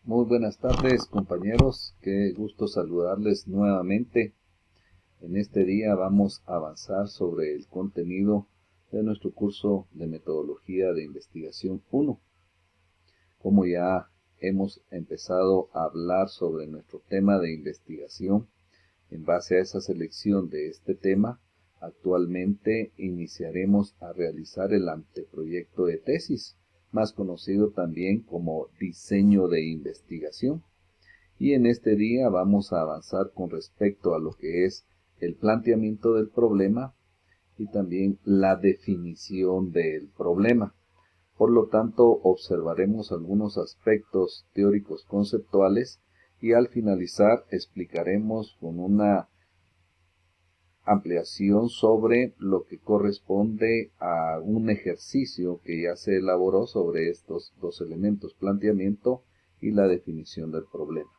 Muy buenas tardes, compañeros. Qué gusto saludarles nuevamente. En este día vamos a avanzar sobre el contenido de nuestro curso de Metodología de Investigación 1. Como ya hemos empezado a hablar sobre nuestro tema de investigación, en base a esa selección de este tema, actualmente iniciaremos a realizar el anteproyecto de tesis, más conocido también como diseño de investigación. Y en este día vamos a avanzar con respecto a lo que es el planteamiento del problema y también la definición del problema. Por lo tanto, observaremos algunos aspectos teóricos conceptuales y al finalizar explicaremos con una ampliación sobre lo que corresponde a un ejercicio que ya se elaboró sobre estos dos elementos, planteamiento y la definición del problema.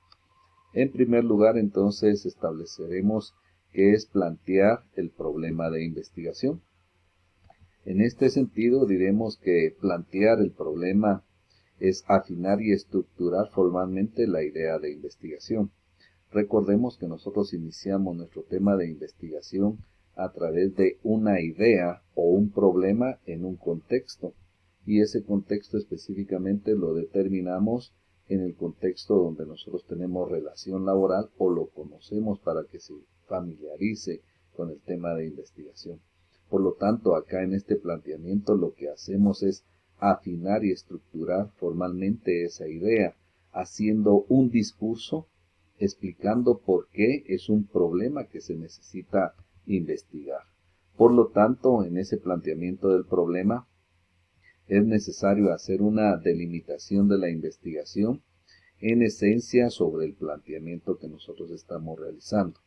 En primer lugar, entonces, estableceremos qué es plantear el problema de investigación. En este sentido, diremos que plantear el problema es afinar y estructurar formalmente la idea de investigación. Recordemos que nosotros iniciamos nuestro tema de investigación a través de una idea o un problema en un contexto, y ese contexto específicamente lo determinamos en el contexto donde nosotros tenemos relación laboral o lo conocemos para que se familiarice con el tema de investigación. Por lo tanto, acá en este planteamiento lo que hacemos es afinar y estructurar formalmente esa idea, haciendo un discurso explicando por qué es un problema que se necesita investigar. Por lo tanto, en ese planteamiento del problema, es necesario hacer una delimitación de la investigación en esencia sobre el planteamiento que nosotros estamos realizando.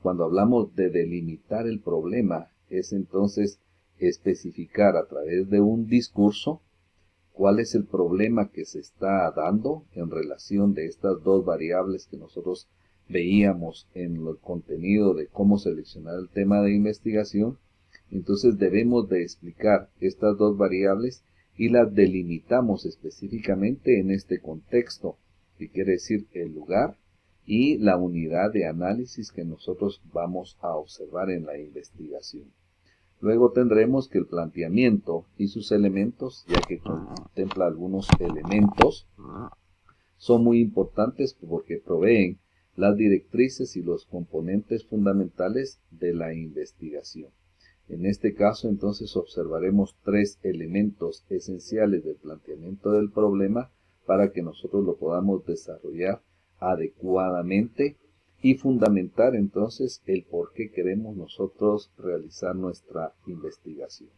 Cuando hablamos de delimitar el problema, es entonces especificar a través de un discurso cuál es el problema que se está dando en relación de estas dos variables que nosotros veíamos en el contenido de cómo seleccionar el tema de investigación. Entonces debemos de explicar estas dos variables y las delimitamos específicamente en este contexto, que quiere decir el lugar y la unidad de análisis que nosotros vamos a observar en la investigación. Luego tendremos que el planteamiento y sus elementos, ya que contempla algunos elementos, son muy importantes porque proveen las directrices y los componentes fundamentales de la investigación. En este caso, entonces, observaremos tres elementos esenciales del planteamiento del problema para que nosotros lo podamos desarrollar adecuadamente y fundamentar entonces el por qué queremos nosotros realizar nuestra investigación.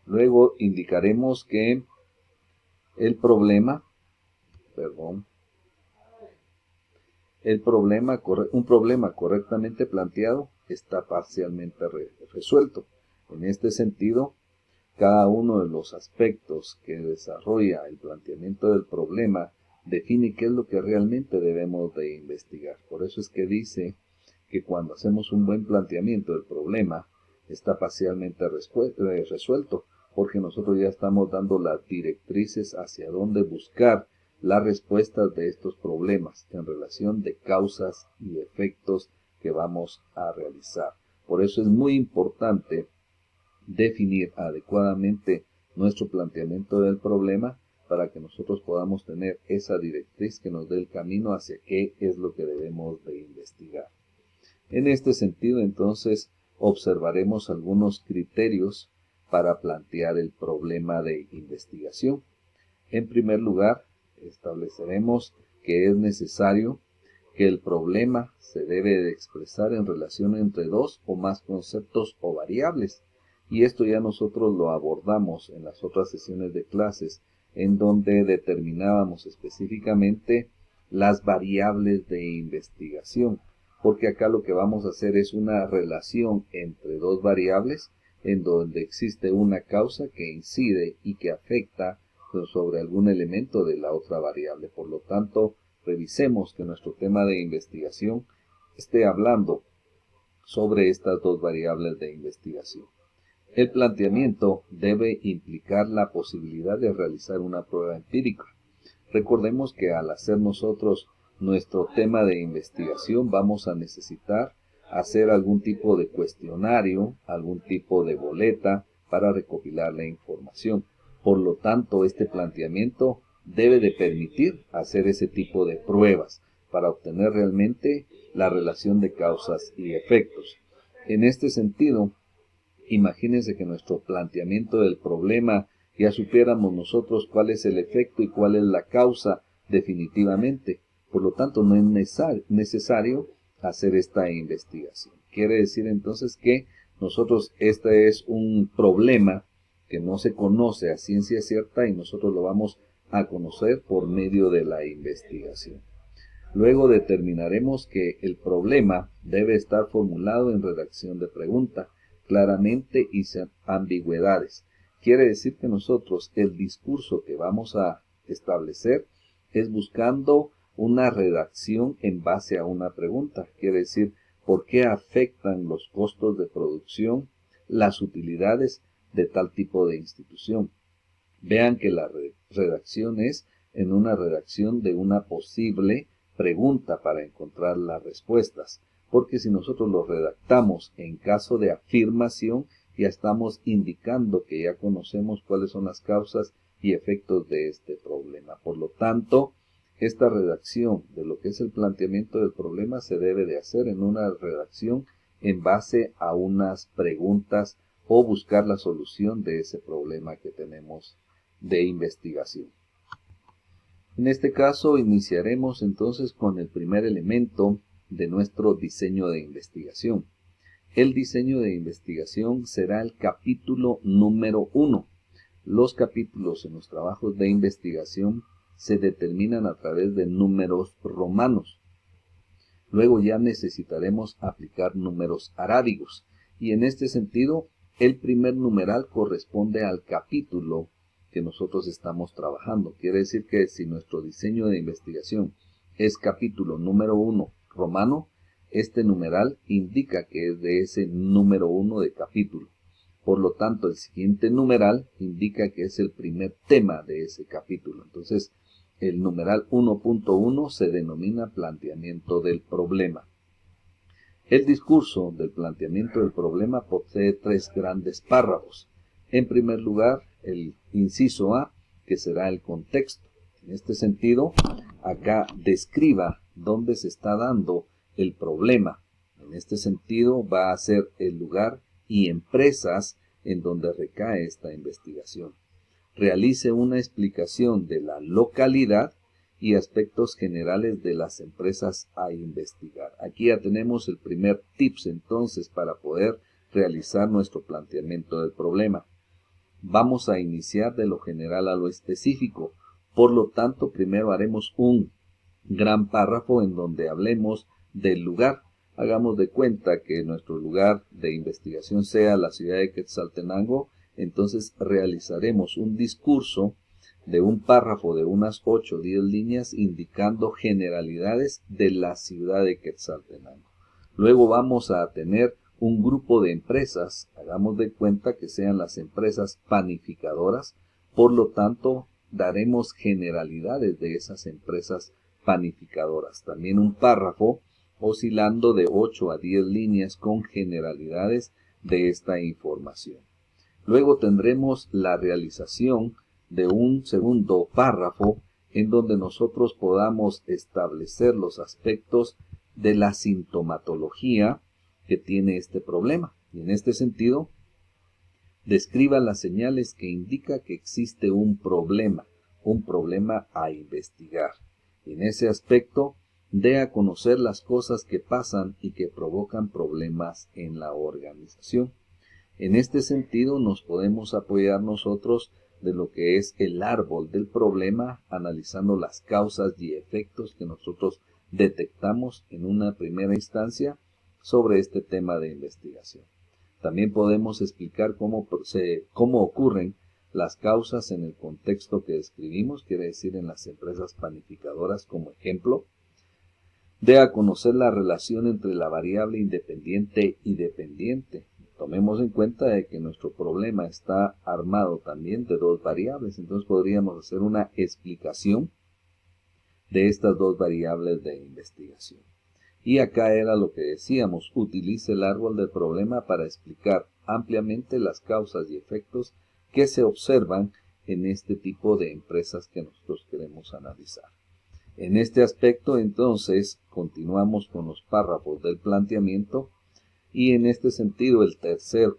Luego indicaremos que un problema correctamente planteado está parcialmente resuelto. En este sentido, cada uno de los aspectos que desarrolla el planteamiento del problema define qué es lo que realmente debemos de investigar. Por eso es que dice que cuando hacemos un buen planteamiento del problema está parcialmente resuelto, porque nosotros ya estamos dando las directrices hacia dónde buscar las respuestas de estos problemas en relación de causas y efectos que vamos a realizar. Por eso es muy importante definir adecuadamente nuestro planteamiento del problema para que nosotros podamos tener esa directriz que nos dé el camino hacia qué es lo que debemos de investigar. En este sentido, entonces, observaremos algunos criterios para plantear el problema de investigación. En primer lugar, estableceremos que es necesario que el problema se debe de expresar en relación entre dos o más conceptos o variables. Y esto ya nosotros lo abordamos en las otras sesiones de clases, en donde determinábamos específicamente las variables de investigación, porque acá lo que vamos a hacer es una relación entre dos variables, en donde existe una causa que incide y que afecta sobre algún elemento de la otra variable. Por lo tanto, revisemos que nuestro tema de investigación esté hablando sobre estas dos variables de investigación. El planteamiento debe implicar la posibilidad de realizar una prueba empírica. Recordemos que al hacer nosotros nuestro tema de investigación vamos a necesitar hacer algún tipo de cuestionario, algún tipo de boleta para recopilar la información. Por lo tanto, este planteamiento debe de permitir hacer ese tipo de pruebas para obtener realmente la relación de causas y efectos. En este sentido, imagínense que nuestro planteamiento del problema ya supiéramos nosotros cuál es el efecto y cuál es la causa definitivamente. Por lo tanto, no es necesario hacer esta investigación. Quiere decir entonces que nosotros, este es un problema que no se conoce a ciencia cierta y nosotros lo vamos a conocer por medio de la investigación. Luego determinaremos que el problema debe estar formulado en redacción de pregunta, claramente y sin ambigüedades. Quiere decir que nosotros el discurso que vamos a establecer es buscando una redacción en base a una pregunta. Quiere decir, ¿por qué afectan los costos de producción las utilidades de tal tipo de institución? Vean que la redacción es en una redacción de una posible pregunta para encontrar las respuestas, porque si nosotros lo redactamos en caso de afirmación, ya estamos indicando que ya conocemos cuáles son las causas y efectos de este problema. Por lo tanto, esta redacción de lo que es el planteamiento del problema se debe de hacer en una redacción en base a unas preguntas o buscar la solución de ese problema que tenemos de investigación. En este caso iniciaremos entonces con el primer elemento de nuestro diseño de investigación. El diseño de investigación será el capítulo número 1. Los capítulos en los trabajos de investigación se determinan a través de números romanos. Luego ya necesitaremos aplicar números arábigos y en este sentido el primer numeral corresponde al capítulo que nosotros estamos trabajando. Quiere decir que si nuestro diseño de investigación es capítulo número 1 romano, este numeral indica que es de ese número 1 de capítulo. Por lo tanto, el siguiente numeral indica que es el primer tema de ese capítulo. Entonces, el numeral 1.1 se denomina planteamiento del problema. El discurso del planteamiento del problema posee 3 grandes párrafos. En primer lugar, el inciso A, que será el contexto. En este sentido, acá describa dónde se está dando el problema. En este sentido, va a ser el lugar y empresas en donde recae esta investigación. Realice una explicación de la localidad y aspectos generales de las empresas a investigar. Aquí ya tenemos el primer tips entonces para poder realizar nuestro planteamiento del problema. Vamos a iniciar de lo general a lo específico. Por lo tanto, primero haremos un gran párrafo en donde hablemos del lugar. Hagamos de cuenta que nuestro lugar de investigación sea la ciudad de Quetzaltenango, entonces realizaremos un discurso de un párrafo de unas 8 o 10 líneas indicando generalidades de la ciudad de Quetzaltenango. Luego vamos a tener un grupo de empresas, hagamos de cuenta que sean las empresas panificadoras, por lo tanto daremos generalidades de esas empresas panificadoras. También un párrafo oscilando de 8 a 10 líneas con generalidades de esta información. Luego tendremos la realización de un segundo párrafo en donde nosotros podamos establecer los aspectos de la sintomatología que tiene este problema. Y en este sentido, describa las señales que indica que existe un problema a investigar. En ese aspecto, dé a conocer las cosas que pasan y que provocan problemas en la organización. En este sentido, nos podemos apoyar nosotros de lo que es el árbol del problema, analizando las causas y efectos que nosotros detectamos en una primera instancia sobre este tema de investigación. También podemos explicar cómo ocurren las causas en el contexto que describimos, quiere decir en las empresas panificadoras como ejemplo. De a conocer la relación entre la variable independiente y dependiente. Tomemos en cuenta de que nuestro problema está armado también de 2 variables, entonces podríamos hacer una explicación de estas dos variables de investigación. Y acá era lo que decíamos, utilice el árbol del problema para explicar ampliamente las causas y efectos que se observan en este tipo de empresas que nosotros queremos analizar. En este aspecto, entonces, continuamos con los párrafos del planteamiento y en este sentido el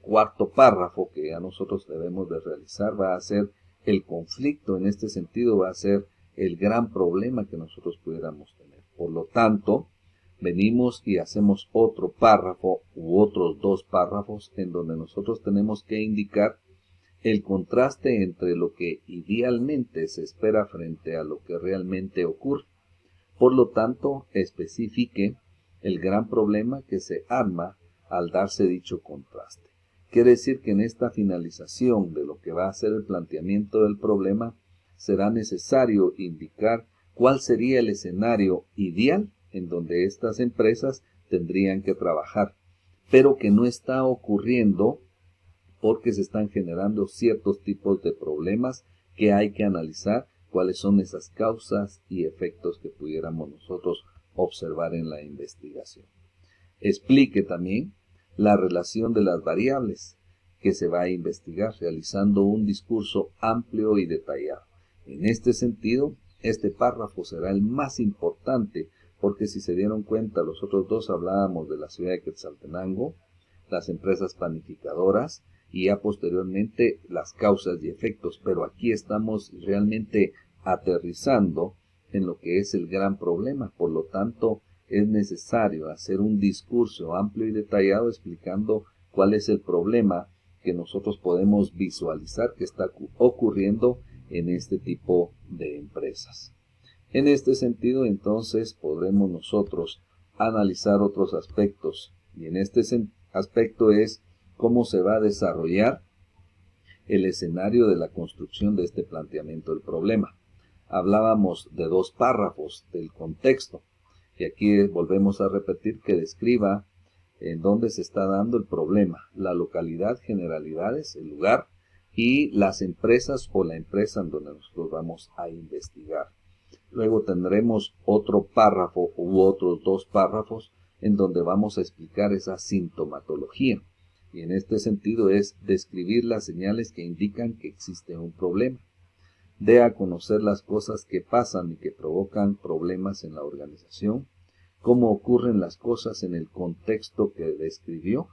cuarto párrafo que ya nosotros debemos de realizar va a ser el conflicto. En este sentido va a ser el gran problema que nosotros pudiéramos tener. Por lo tanto, venimos y hacemos otro párrafo u otros dos párrafos en donde nosotros tenemos que indicar el contraste entre lo que idealmente se espera frente a lo que realmente ocurre. Por lo tanto, especifique el gran problema que se arma al darse dicho contraste. Quiere decir que en esta finalización de lo que va a ser el planteamiento del problema, será necesario indicar cuál sería el escenario ideal en donde estas empresas tendrían que trabajar, pero que no está ocurriendo porque se están generando ciertos tipos de problemas que hay que analizar cuáles son esas causas y efectos que pudiéramos nosotros observar en la investigación. Explique también la relación de las variables que se va a investigar, realizando un discurso amplio y detallado. En este sentido, este párrafo será el más importante, porque si se dieron cuenta, los otros dos hablábamos de la ciudad de Quetzaltenango, las empresas planificadoras, y ya posteriormente las causas y efectos, pero aquí estamos realmente aterrizando en lo que es el gran problema. Por lo tanto, es necesario hacer un discurso amplio y detallado explicando cuál es el problema que nosotros podemos visualizar que está ocurriendo en este tipo de empresas. En este sentido, entonces, podremos nosotros analizar otros aspectos, y en este aspecto es cómo se va a desarrollar el escenario de la construcción de este planteamiento del problema. Hablábamos de dos párrafos del contexto, y aquí volvemos a repetir que describa en dónde se está dando el problema, la localidad, generalidades, el lugar y las empresas o la empresa en donde nosotros vamos a investigar. Luego tendremos otro párrafo u otros dos párrafos en donde vamos a explicar esa sintomatología. Y en este sentido es describir las señales que indican que existe un problema. Dé a conocer las cosas que pasan y que provocan problemas en la organización, cómo ocurren las cosas en el contexto que describió.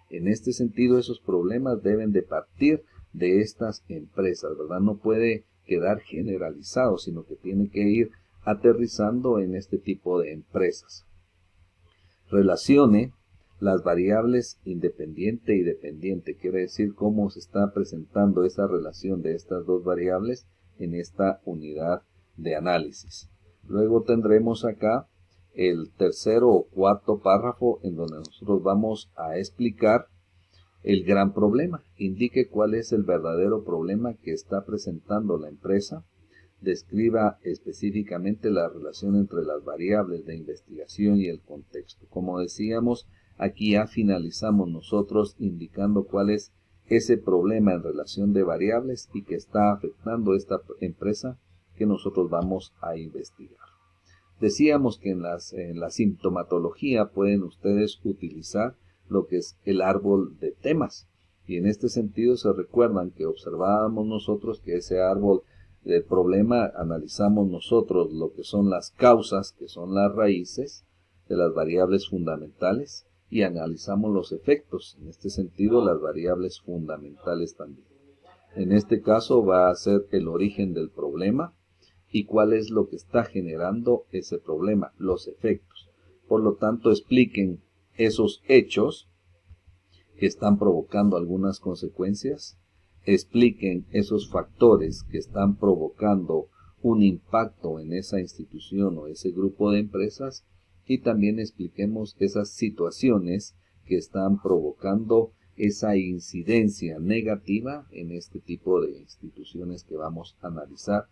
En este sentido, esos problemas deben de partir de estas empresas, ¿verdad? No puede quedar generalizado, sino que tiene que ir aterrizando en este tipo de empresas. Relacione las variables independiente y dependiente, quiere decir cómo se está presentando esa relación de estas dos variables en esta unidad de análisis. Luego tendremos acá el tercero o cuarto párrafo en donde nosotros vamos a explicar el gran problema. Indique cuál es el verdadero problema que está presentando la empresa. Describa específicamente la relación entre las variables de investigación y el contexto. Como decíamos, aquí ya finalizamos nosotros indicando cuál es ese problema en relación de variables y que está afectando esta empresa que nosotros vamos a investigar. Decíamos que en la sintomatología pueden ustedes utilizar lo que es el árbol de temas. Y en este sentido se recuerdan que observábamos nosotros que ese árbol del problema analizamos nosotros lo que son las causas, que son las raíces de las variables fundamentales, y analizamos los efectos, en este sentido las variables fundamentales también. En este caso va a ser el origen del problema y cuál es lo que está generando ese problema, los efectos. Por lo tanto, expliquen esos hechos que están provocando algunas consecuencias, expliquen esos factores que están provocando un impacto en esa institución o ese grupo de empresas y también expliquemos esas situaciones que están provocando esa incidencia negativa en este tipo de instituciones que vamos a analizar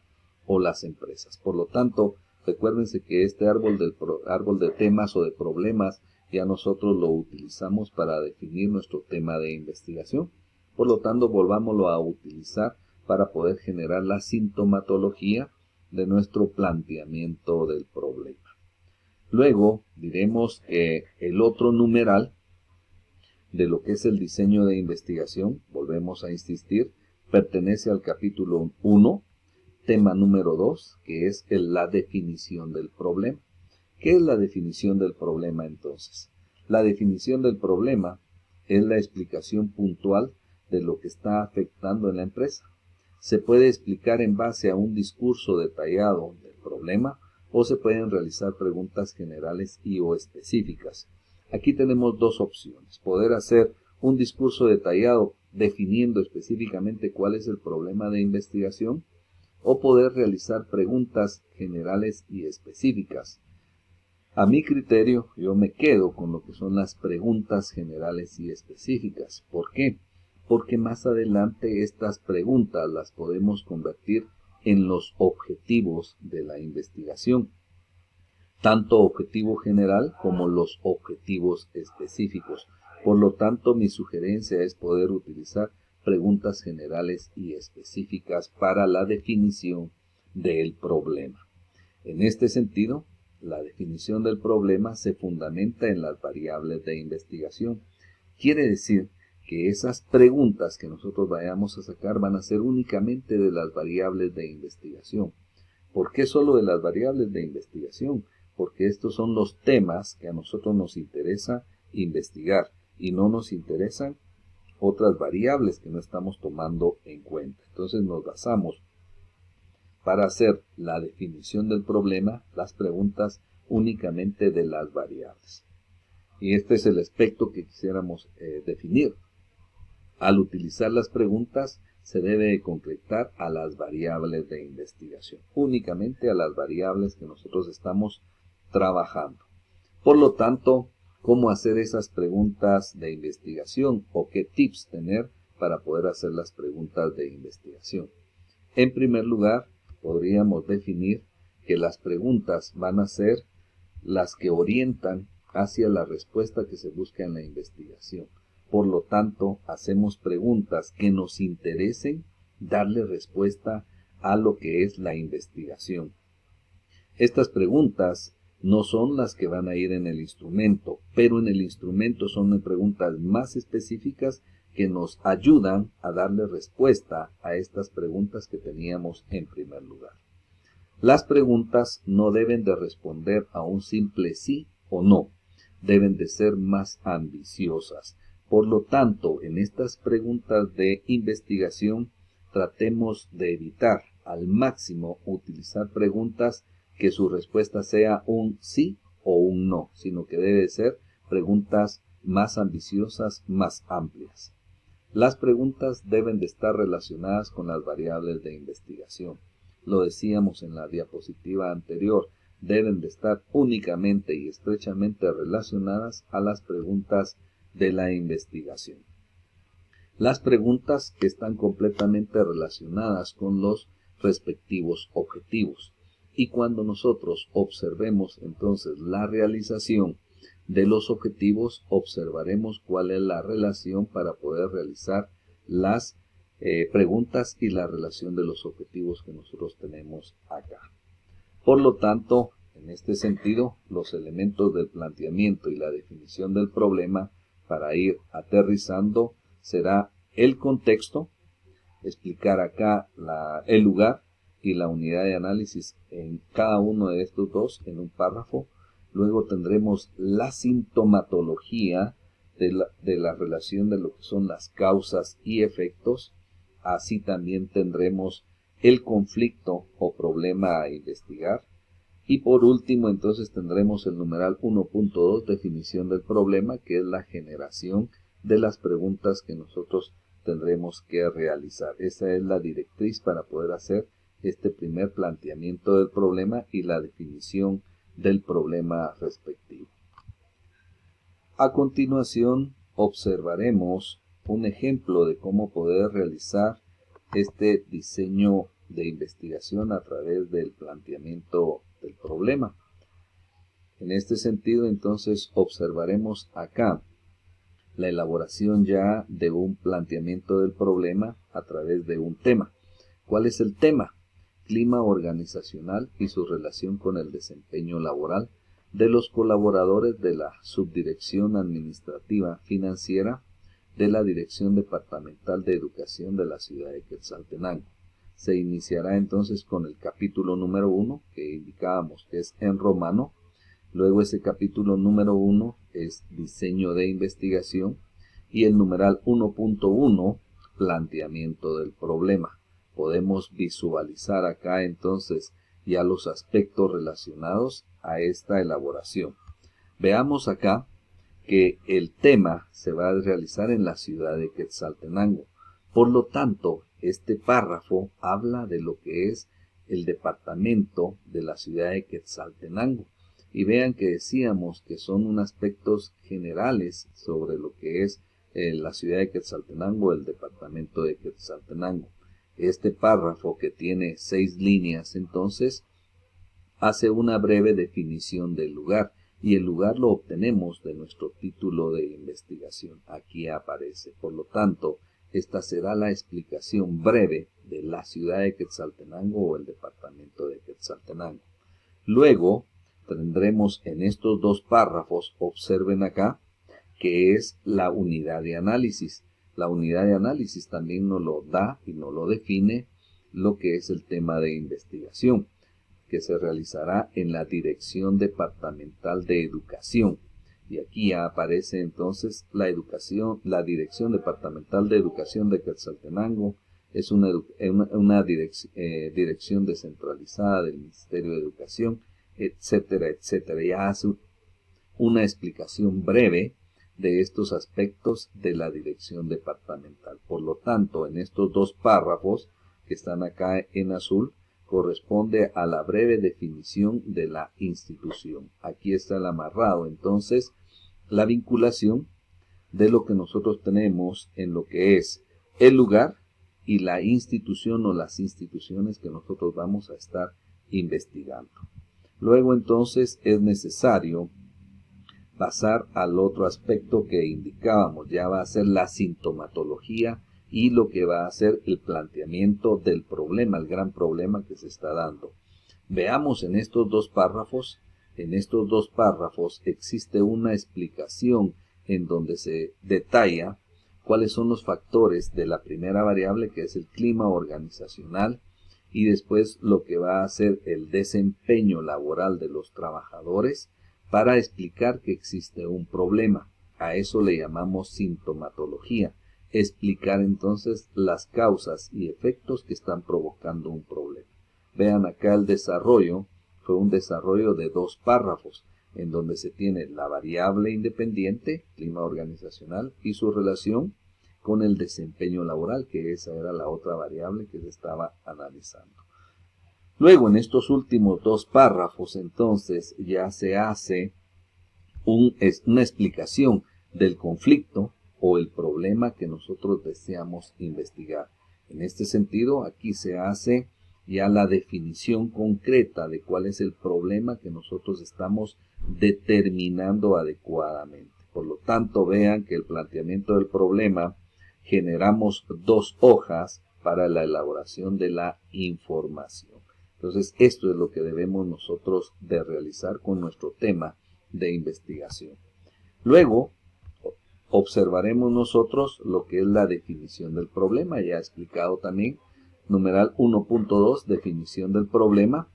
o las empresas. Por lo tanto, recuérdense que este árbol de temas o de problemas ya nosotros lo utilizamos para definir nuestro tema de investigación. Por lo tanto, volvámoslo a utilizar para poder generar la sintomatología de nuestro planteamiento del problema. Luego diremos que el otro numeral de lo que es el diseño de investigación, volvemos a insistir, pertenece al capítulo 1, tema número 2, que es la definición del problema. ¿Qué es la definición del problema entonces? La definición del problema es la explicación puntual de lo que está afectando en la empresa. Se puede explicar en base a un discurso detallado del problema o se pueden realizar preguntas generales y o específicas. Aquí tenemos dos opciones: poder hacer un discurso detallado definiendo específicamente cuál es el problema de investigación o poder realizar preguntas generales y específicas. A mi criterio, yo me quedo con lo que son las preguntas generales y específicas. ¿Por qué? Porque más adelante estas preguntas las podemos convertir en los objetivos de la investigación, tanto objetivo general como los objetivos específicos. Por lo tanto, mi sugerencia es poder utilizar preguntas generales y específicas para la definición del problema. En este sentido, la definición del problema se fundamenta en las variables de investigación. Quiere decir que esas preguntas que nosotros vayamos a sacar van a ser únicamente de las variables de investigación. ¿Por qué solo de las variables de investigación? Porque estos son los temas que a nosotros nos interesa investigar y no nos interesan otras variables que no estamos tomando en cuenta. Entonces nos basamos para hacer la definición del problema, las preguntas únicamente de las variables. Y este es el aspecto que quisiéramos definir. Al utilizar las preguntas, se debe concretar a las variables de investigación, únicamente a las variables que nosotros estamos trabajando. Por lo tanto, ¿cómo hacer esas preguntas de investigación o qué tips tener para poder hacer las preguntas de investigación? En primer lugar, podríamos definir que las preguntas van a ser las que orientan hacia la respuesta que se busca en la investigación. Por lo tanto, hacemos preguntas que nos interesen darle respuesta a lo que es la investigación. Estas preguntas no son las que van a ir en el instrumento, pero en el instrumento son preguntas más específicas que nos ayudan a darle respuesta a estas preguntas que teníamos en primer lugar. Las preguntas no deben de responder a un simple sí o no, deben de ser más ambiciosas. Por lo tanto, en estas preguntas de investigación, tratemos de evitar al máximo utilizar preguntas que su respuesta sea un sí o un no, sino que debe ser preguntas más ambiciosas, más amplias. Las preguntas deben de estar relacionadas con las variables de investigación. Lo decíamos en la diapositiva anterior, deben de estar únicamente y estrechamente relacionadas a las preguntas de la investigación. Las preguntas que están completamente relacionadas con los respectivos objetivos. Y cuando nosotros observemos entonces la realización de los objetivos, observaremos cuál es la relación para poder realizar las preguntas y la relación de los objetivos que nosotros tenemos acá. Por lo tanto, en este sentido, los elementos del planteamiento y la definición del problema para ir aterrizando será el contexto, explicar acá el lugar y la unidad de análisis en cada uno de estos dos en un párrafo. Luego tendremos la sintomatología de la relación de lo que son las causas y efectos. Así también tendremos el conflicto o problema a investigar. Y por último, entonces tendremos el numeral 1.2, definición del problema, que es la generación de las preguntas que nosotros tendremos que realizar. Esa es la directriz para poder hacer este primer planteamiento del problema y la definición del problema respectivo. A continuación, observaremos un ejemplo de cómo poder realizar este diseño de investigación a través del planteamiento del problema. En este sentido, entonces, observaremos acá la elaboración ya de un planteamiento del problema a través de un tema. ¿Cuál es el tema? clima organizacional y su relación con el desempeño laboral de los colaboradores de la Subdirección Administrativa Financiera de la Dirección Departamental de Educación de la ciudad de Quetzaltenango. Se iniciará entonces con el capítulo número 1, que indicábamos que es en romano. Luego ese capítulo número 1 es diseño de investigación y el numeral 1.1, planteamiento del problema. Podemos visualizar acá entonces ya los aspectos relacionados a esta elaboración. Veamos acá que el tema se va a realizar en la ciudad de Quetzaltenango. Por lo tanto, este párrafo habla de lo que es el departamento de la ciudad de Quetzaltenango. Y vean que decíamos que son unos aspectos generales sobre lo que es la ciudad de Quetzaltenango, el departamento de Quetzaltenango. Este párrafo, que tiene 6 líneas, entonces, hace una breve definición del lugar. Y el lugar lo obtenemos de nuestro título de investigación. Aquí aparece. Por lo tanto, esta será la explicación breve de la ciudad de Quetzaltenango o el departamento de Quetzaltenango. Luego tendremos en estos 2 párrafos, observen acá, que es la unidad de análisis. La unidad de análisis también nos lo da y nos lo define lo que es el tema de investigación, que se realizará en la Dirección Departamental de Educación. Y aquí ya aparece entonces la Dirección Departamental de Educación de Quetzaltenango. Es una dirección descentralizada del Ministerio de Educación, etcétera, etcétera. Ya hace una explicación breve de estos aspectos de la dirección departamental. Por lo tanto, en estos 2 párrafos que están acá en azul, corresponde a la breve definición de la institución. Aquí está el amarrado, entonces, la vinculación de lo que nosotros tenemos en lo que es el lugar y la institución o las instituciones que nosotros vamos a estar investigando. Luego, entonces, es necesario pasar al otro aspecto que indicábamos. Ya va a ser la sintomatología y lo que va a ser el planteamiento del problema, el gran problema que se está dando. Veamos en estos 2 párrafos. En estos 2 párrafos existe una explicación en donde se detalla cuáles son los factores de la primera variable, que es el clima organizacional, y después lo que va a ser el desempeño laboral de los trabajadores, para explicar que existe un problema. A eso le llamamos sintomatología. Explicar entonces las causas y efectos que están provocando un problema. Vean acá el desarrollo, fue un desarrollo de 2 párrafos, en donde se tiene la variable independiente, clima organizacional, y su relación con el desempeño laboral, que esa era la otra variable que se estaba analizando. Luego, en estos últimos 2 párrafos, entonces, ya se hace una explicación del conflicto o el problema que nosotros deseamos investigar. En este sentido, aquí se hace ya la definición concreta de cuál es el problema que nosotros estamos determinando adecuadamente. Por lo tanto, vean que el planteamiento del problema, generamos 2 hojas para la elaboración de la información. Entonces, esto es lo que debemos nosotros de realizar con nuestro tema de investigación. Luego, observaremos nosotros lo que es la definición del problema. Ya he explicado también, numeral 1.2, definición del problema.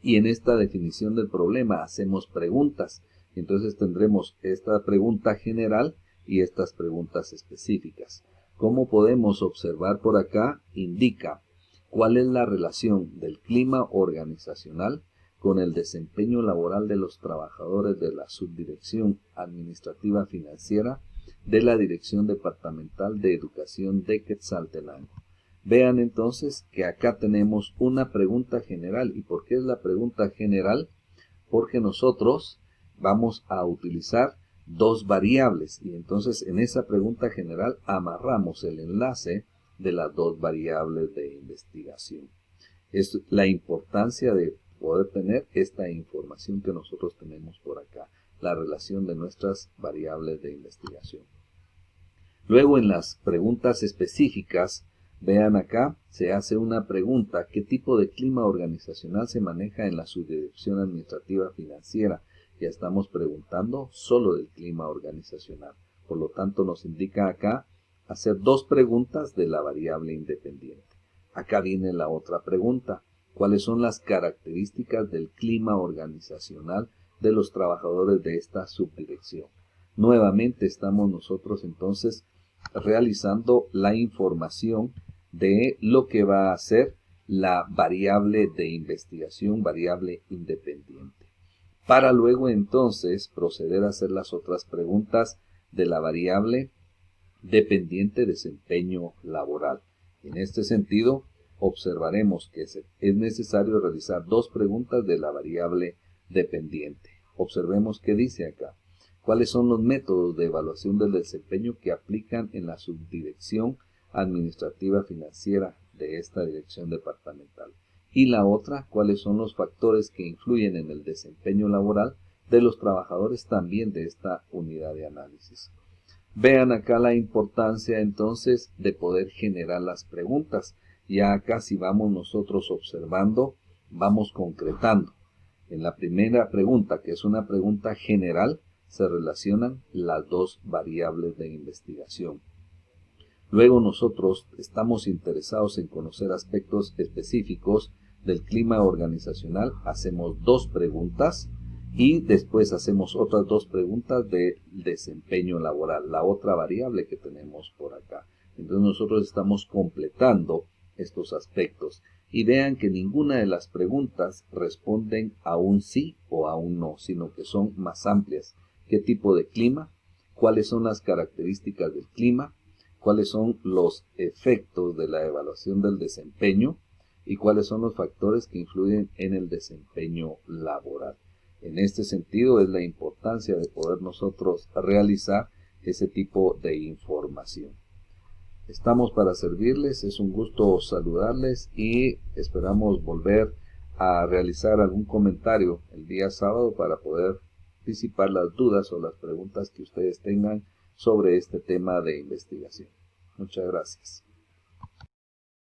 Y en esta definición del problema hacemos preguntas. Entonces tendremos esta pregunta general y estas preguntas específicas. Como podemos observar por acá, indica cuál es la relación del clima organizacional con el desempeño laboral de los trabajadores de la Subdirección Administrativa Financiera de la Dirección Departamental de Educación de Quetzaltenango. Vean entonces que acá tenemos una pregunta general. ¿Y por qué es la pregunta general? Porque nosotros vamos a utilizar 2 variables y entonces en esa pregunta general amarramos el enlace de las 2 variables de investigación. Es la importancia de poder tener esta información que nosotros tenemos por acá, la relación de nuestras variables de investigación. Luego, en las preguntas específicas, Vean acá, se hace una pregunta: ¿qué tipo de clima organizacional se maneja en la subdirección administrativa financiera? Ya estamos preguntando solo del clima organizacional. Por lo tanto, nos indica acá hacer dos preguntas de la variable independiente. Acá viene la otra pregunta: ¿cuáles son las características del clima organizacional de los trabajadores de esta subdirección? Nuevamente estamos nosotros entonces realizando la información de lo que va a ser la variable de investigación, variable independiente, para luego entonces proceder a hacer las otras preguntas de la variable dependiente desempeño laboral. En este sentido, observaremos que es necesario realizar dos preguntas de la variable dependiente. Observemos qué dice acá. ¿Cuáles son los métodos de evaluación del desempeño que aplican en la subdirección administrativa financiera de esta dirección departamental? Y la otra, ¿cuáles son los factores que influyen en el desempeño laboral de los trabajadores también de esta unidad de análisis? Vean acá la importancia entonces de poder generar las preguntas. Ya acá, si vamos nosotros observando, vamos concretando. En la primera pregunta, que es una pregunta general, se relacionan las dos variables de investigación. Luego nosotros estamos interesados en conocer aspectos específicos del clima organizacional. Hacemos dos preguntas y después hacemos otras dos preguntas del desempeño laboral, la otra variable que tenemos por acá. Entonces nosotros estamos completando estos aspectos. Y vean que ninguna de las preguntas responden a un sí o a un no, sino que son más amplias. ¿Qué tipo de clima? ¿Cuáles son las características del clima? ¿Cuáles son los efectos de la evaluación del desempeño? ¿Y cuáles son los factores que influyen en el desempeño laboral? En este sentido es la importancia de poder nosotros realizar ese tipo de información. Estamos para servirles, es un gusto saludarles y esperamos volver a realizar algún comentario el día sábado para poder disipar las dudas o las preguntas que ustedes tengan sobre este tema de investigación. Muchas gracias.